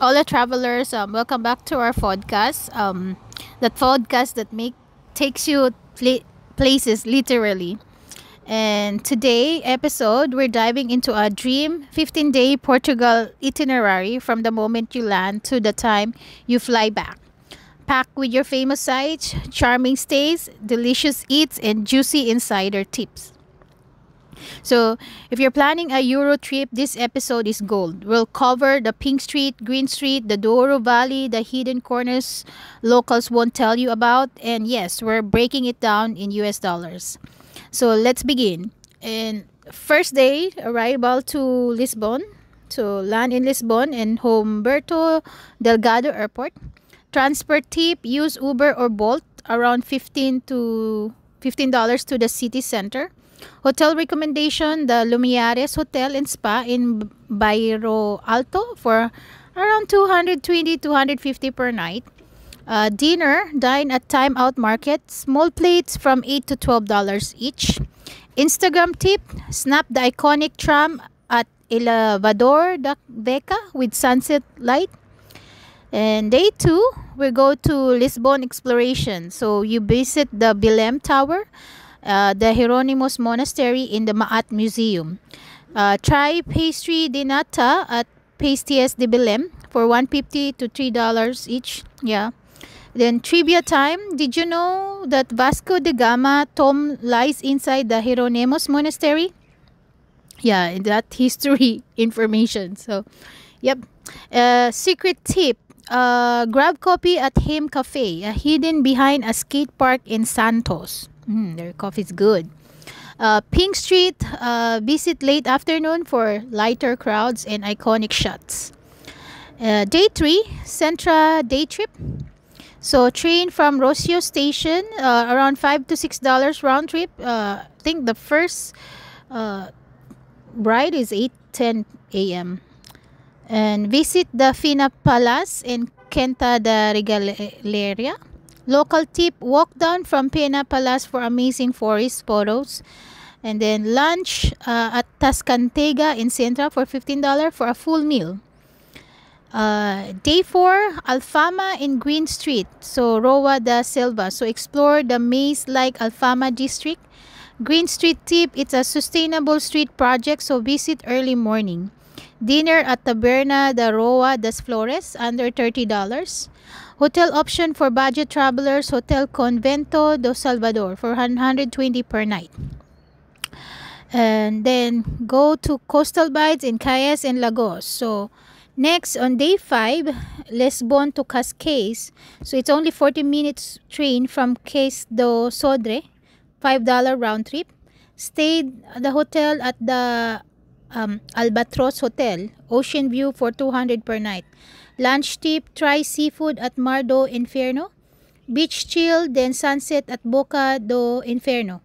all the travelers. Welcome back to our podcast. That podcast that takes you places literally. And today episode, we're diving into a dream 15-day Portugal itinerary from the moment you land to the time you fly back. Packed with your famous sights, charming stays, delicious eats, and juicy insider tips. So, if you're planning a Euro trip, this episode is gold. We'll cover the Pink Street, Green Street, the Douro Valley, the hidden corners locals won't tell you about, and yes, we're breaking it down in US dollars. So, let's begin. And first day arrival to Lisbon, to land in Lisbon and Humberto Delgado Airport. Transport tip: use Uber or Bolt around $15 to the city center. Hotel recommendation: the Lumiares Hotel and Spa in Bairro Alto for around 220 250 per night. Dinner: dine at Time Out Market, small plates from $8 to $12 each. Instagram tip: snap the iconic tram at Elevador da Beca with sunset light. And day 2, we go to Lisbon exploration. So you visit the Belém Tower, the Hieronymus Monastery in the Maat Museum. Try pastry de nata at Pastéis de Belém for $1.50 to $3 each. Yeah. Then trivia time. Did you know that Vasco da Gama tomb lies inside the Hieronymus Monastery? Yeah, that history information. So, yep. Secret tip. Grab coffee at Him Cafe, hidden behind a skate park in Santos. Their coffee is good. Pink Street, visit late afternoon for lighter crowds and iconic shots. Day 3, Centra day trip. So train from Rocio Station, around $5 to $6 round trip. I think the first ride is 8:10 a.m. And visit the Fina Palace in Quinta da Regaleria. Local tip: walk down from Pena Palace for amazing forest photos. And then lunch at Tascantega in Sintra for $15 for a full meal. Day 4, Alfama in Green Street. So Roa da Silva. So explore the maze-like Alfama district. Green Street tip: it's a sustainable street project, so visit early morning. Dinner at Taberna da Roa das Flores, under $30. Hotel option for budget travelers: Hotel Convento do Salvador for $120 per night. And then go to Coastal Bites in Cayes and Lagos. So next, on day 5, Lisbon to Cascais. So it's only 40 minutes train from Cais do Sodre, $5 round trip. Stayed at the hotel at the Albatros Hotel, Ocean View for $200 per night. Lunch tip: try seafood at Mar do Inferno. Beach chill, then sunset at Boca do Inferno.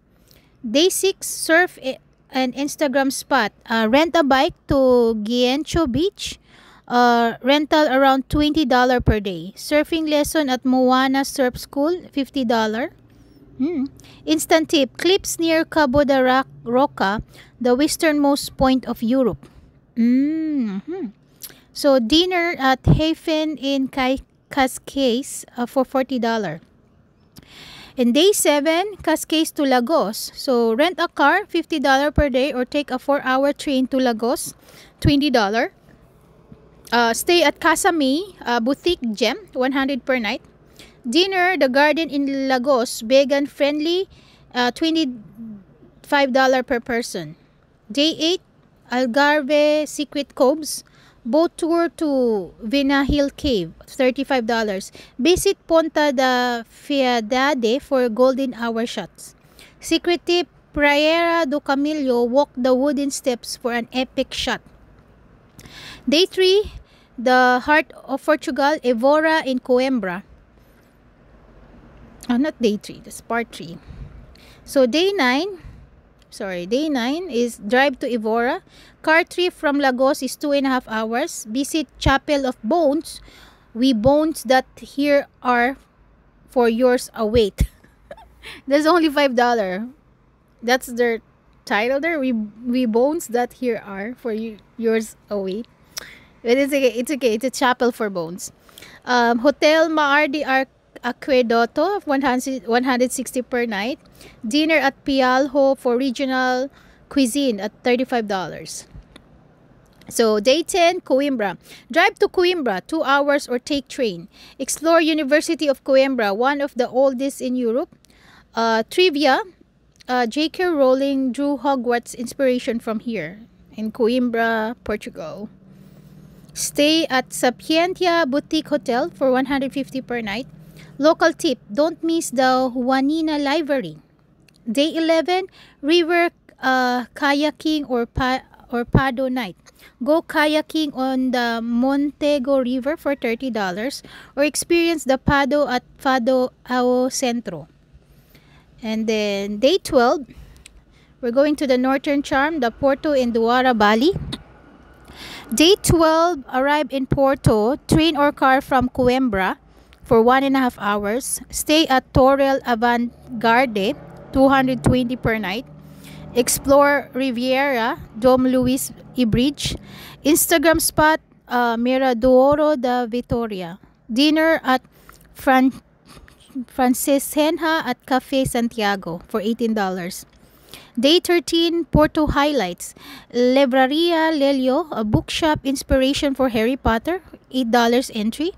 Day 6, surf and Instagram spot. Rent a bike to Guiencho Beach. Rental around $20 per day. Surfing lesson at Moana Surf School, $50. Instant tip: cliffs near Cabo da Roca, the westernmost point of Europe. So dinner at Hafen in Cascais for $40. And day 7, Cascais to Lagos. So rent a car, $50 per day, or take a 4-hour train to Lagos, $20. Stay at Casa May, Boutique Gem, $100 per night. Dinner, the garden in Lagos, vegan friendly, $25 per person. Day 8, Algarve Secret Coves. Boat tour to Vina Hill Cave, $35. Visit Ponta da Fiadade for golden hour shots. Secret tip: Praia do Camillo, walk the wooden steps for an epic shot. Day 3, the heart of Portugal, Evora in Coimbra. Not day 3, that's part 3. So day 9 is drive to Evora. Car trip from Lagos is 2.5 hours. Visit Chapel of Bones. We bones that here are, for yours await. That's only $5. That's their title there. We bones that here are, for you, yours await. But it's okay. It's okay. It's a chapel for bones. Hotel Mar de Aquedoto, 160 per night. Dinner at Pialho for regional cuisine at $35. So day 10, Coimbra. Drive to Coimbra, 2 hours or take train. Explore University of Coimbra, one of the oldest in Europe. Trivia, J.K. Rowling drew Hogwarts inspiration from here in Coimbra, Portugal. Stay at Sapientia Boutique Hotel for 150 per night. Local tip, don't miss the Juanina Library. Day 11, river kayaking or Pado night. Go kayaking on the Montego River for $30 or experience the Pado at Fado Ao Centro. And then day 12, we're going to the Northern Charm, the Porto in Duara, Bali. Day 12, arrive in Porto, train or car from Coimbra for 1.5 hours. Stay at Torrel Avant-Garde, 220 per night. Explore Riviera, Dom Luis E Bridge. Instagram spot, Miradoro da Vitoria. Dinner at Francesena at Cafe Santiago for $18. Day 13, Porto highlights. Libreria Lelio, a bookshop inspiration for Harry Potter, $8 entry.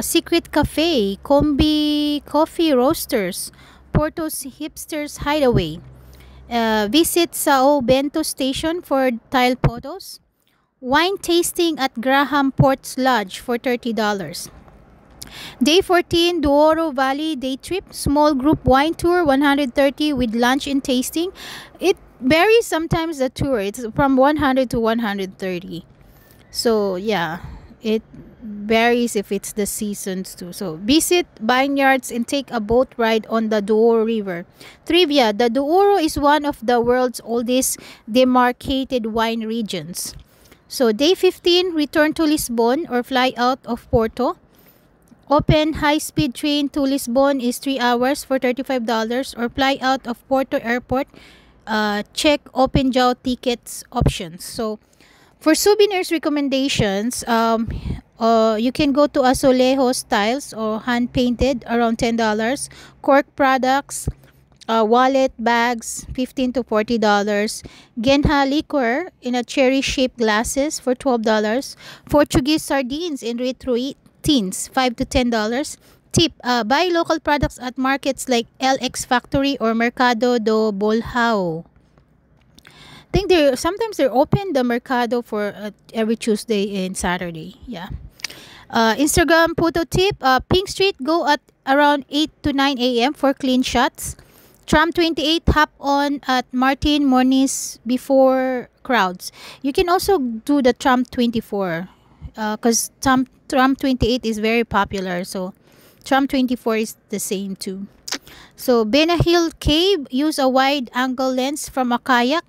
Secret Cafe, Combi Coffee Roasters, Porto's Hipsters Hideaway. Visit Sao Bento Station for tile photos. Wine tasting at Graham Ports Lodge for $30. Day 14, Douro Valley day trip, small group wine tour, 130 with lunch and tasting. It varies sometimes the tour. It's from 100 to 130. So yeah, it varies if it's the seasons too. So visit vineyards and take a boat ride on the Douro River. Trivia, the Douro is one of the world's oldest demarcated wine regions. So day 15, return to Lisbon or fly out of Porto. Open high-speed train to Lisbon is 3 hours for $35 or fly out of Porto Airport. Check Open Jaw tickets options. So for souvenirs recommendations, you can go to Azulejo Styles or hand-painted, around $10. Cork products, wallet, bags, $15 to $40. Genha liquor in a cherry-shaped glasses for $12. Portuguese sardines in retro teens, $5 to $10. Tip, buy local products at markets like LX Factory or Mercado do Bolhao. I think they're open, the Mercado, for every Tuesday and Saturday. Yeah. Instagram photo tip, Pink Street, go at around 8 to 9 a.m. for clean shots. Tram 28, hop on at Martin Moniz before crowds. You can also do the Tram 24 because Tram 28 is very popular. So Tram 24 is the same too. So Bena Hill Cave, use a wide angle lens from a kayak.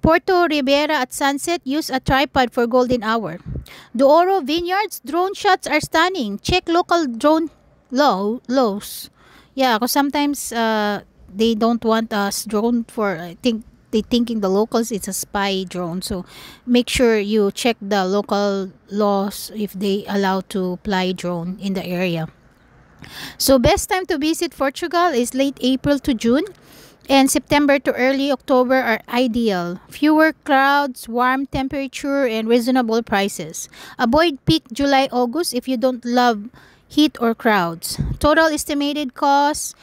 Porto Ribera at sunset, use a tripod for golden hour. Douro Vineyards, drone shots are stunning. Check local drone lows. Yeah, because sometimes they don't want us drone for, I think they thinking the locals it's a spy drone. So make sure you check the local laws if they allow to fly drone in the area. So best time to visit Portugal is late April to June, and September to early October are ideal. Fewer crowds, warm temperature, and reasonable prices. Avoid peak July, August if you don't love heat or crowds. Total estimated cost,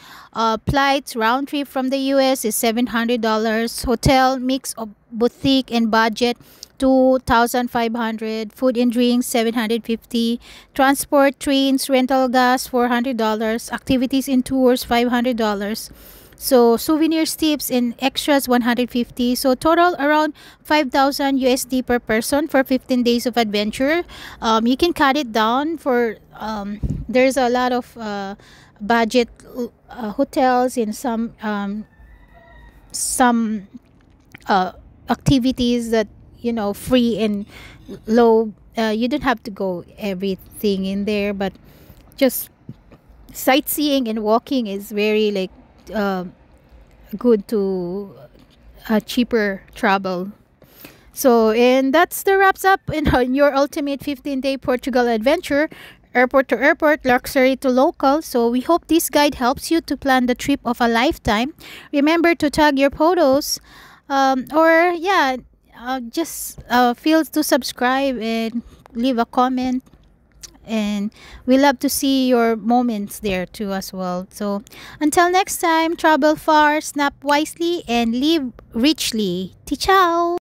flights round trip from the US is $700. Hotel mix of boutique and budget, $2,500. Food and drinks, $750. Transport, trains, rental gas, $400. Activities and tours, $500. So souvenirs, tips, and extras, $150. So total around 5,000 USD per person for 15 days of adventure. You can cut it down for there's a lot of budget hotels and some activities that free and low. You don't have to go everything in there, but just sightseeing and walking is very good to cheaper travel. So, and that's the wraps up in on your ultimate 15-day Portugal adventure, airport to airport, luxury to local. So, we hope this guide helps you to plan the trip of a lifetime. Remember to tag your photos, or yeah, just feel to subscribe and leave a comment. And we love to see your moments there too as well. So, until next time, travel far, snap wisely, and live richly. Ciao!